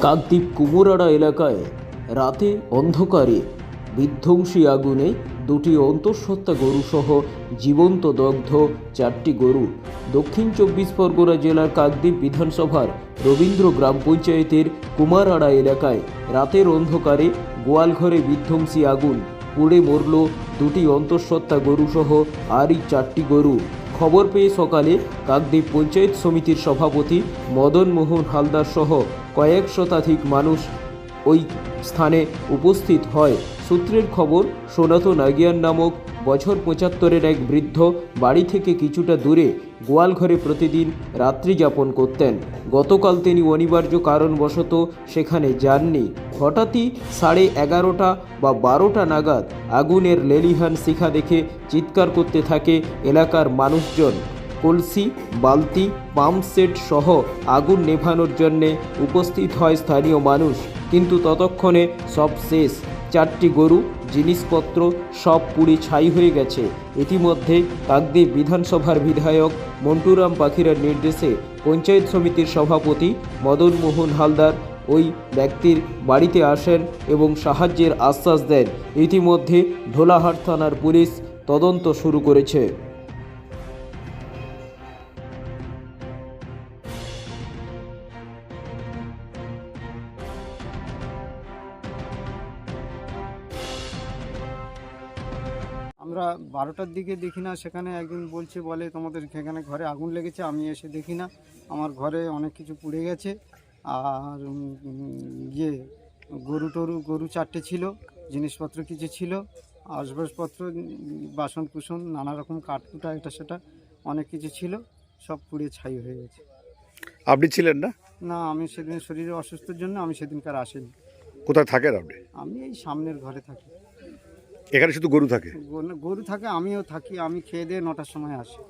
কাকদ্বীপ কুমোরাড়া এলাকায় রাতে অন্ধকারে বিধ্বংসী আগুনে দুটি অন্তঃসত্ত্বা গরুসহ জীবন্ত দগ্ধ 4টি গরু। দক্ষিণ 24 পরগনা জেলার কাকদ্বীপ বিধানসভার রবীন্দ্র গ্রাম পঞ্চায়েতের কুমারাড়া এলাকায় রাতের অন্ধকারে গোয়ালঘরে বিধ্বংসী আগুন পুড়ে মরল দুটি অন্তঃসত্ত্বা গরুসহ আরই 4টি গরু। খবর পেয়ে সকালে কাকদ্বীপ পঞ্চায়েত সমিতির সভাপতি মদন মোহন হালদার সহ কয়েক শতাধিক মানুষ ওই স্থানে উপস্থিত হয়। সূত্রের খবর, সনাতন আগিয়ান নামক বছর 75-এর এক বৃদ্ধ বাড়ি থেকে কিছুটা দূরে গোয়ালঘরে প্রতিদিন রাত্রি যাপন করতেন। গতকাল তিনি অনিবার্য কারণবশত সেখানে যাননি। হঠাৎই 11:30 বা 12টা নাগাদ আগুনের লেলিহান শিখা দেখে চিৎকার করতে থাকে এলাকার মানুষজন। কলসি, বালতি, পাম্প সেট সহ আগুন নেভানোর জন্যে উপস্থিত হয় স্থানীয় মানুষ, কিন্তু ততক্ষণে সব শেষ। 4টি গরু, জিনিসপত্র সব পুড়ে ছাই হয়ে গেছে। ইতিমধ্যে কাকদ্বীপ বিধানসভার বিধায়ক মন্টুরাম পাখিরার নির্দেশে পঞ্চায়েত সমিতির সভাপতি মদন মোহন হালদার ওই ব্যক্তির বাড়িতে আসেন এবং সাহায্যের আশ্বাস দেন। ইতিমধ্যে ঢোলাহাট থানার পুলিশ তদন্ত শুরু করেছে। আমরা 12টার দিকে দেখি না, সেখানে একজন বলে তোমাদের সেখানে ঘরে আগুন লেগেছে। আমি এসে দেখি না, আমার ঘরে অনেক কিছু পুড়ে গেছে। আর গরু 4টে ছিল, জিনিসপত্র কিছু ছিল, আসবাবপত্র, বাসন কুসন, নানা রকম কাঠকুটা, এটা সেটা অনেক কিছু ছিল, সব পুড়ে ছাই হয়ে গেছে। আপনি ছিলেন না? না, আমি সেদিন শরীরে অসুস্থর জন্য আমি সেদিনকার আসিনি। কোথায় থাকেন আপনি? আমি এই সামনের ঘরে থাকি। এখানে শুধু গরু থাকে? গরু থাকে, আমিও থাকি। আমি খেয়ে দিয়ে 9টার সময় আসি।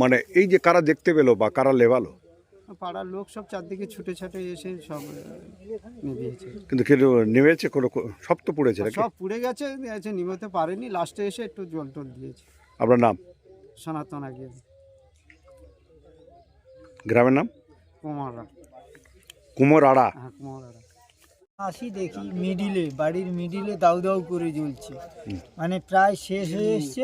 মানে এই যে কারা দেখতে পেলো বা কারা লেভালো? পাড়ার লোক সব চারদিকে ছুটে ছাটে এসে সব নিভিয়েছে। কিন্তু কেউ নেমেছে? কোনো সব তো পড়েছে নাকি? সব পুড়ে গেছে, নিভাতে পারেনি। লাস্টে এসে একটু জল টল দিয়েছে। আপনার নাম? সনাতন আগিয়ান। গ্রামের নাম? কুমোরাড়া। কুমোরাড়া। হ্যাঁ, কুমোরাড়া। আসি দেখি বাড়ির মিডিলে দাউ দাউ করে জ্বলছে, মানে প্রায় শেষ হয়ে এসছে।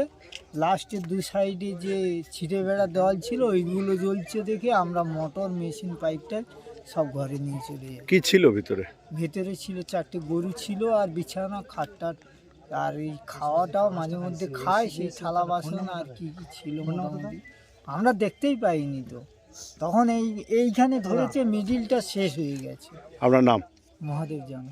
লাস্টের 2 সাইডে যে ছিটে বেড়া দেওয়াল ছিল ওইগুলো জ্বলছে দেখে আমরা মোটর মেশিন পাইপটা সব ঘরে নিয়ে চলে যাই। কি ছিল ভিতরে? ভেতরে ছিল 4টে গরু ছিল, আর বিছানা, খাটটাট, আর এই খাওয়াটাও মাঝে মধ্যে খায়, সেই থালা বাসন আর কি কি ছিল মোটামুটি আমরা দেখতেই পাইনি। তো তখন এইখানে ধরেছে মিডিলটা শেষ হয়ে গেছে। আপনার নাম? মহাদেব জানা।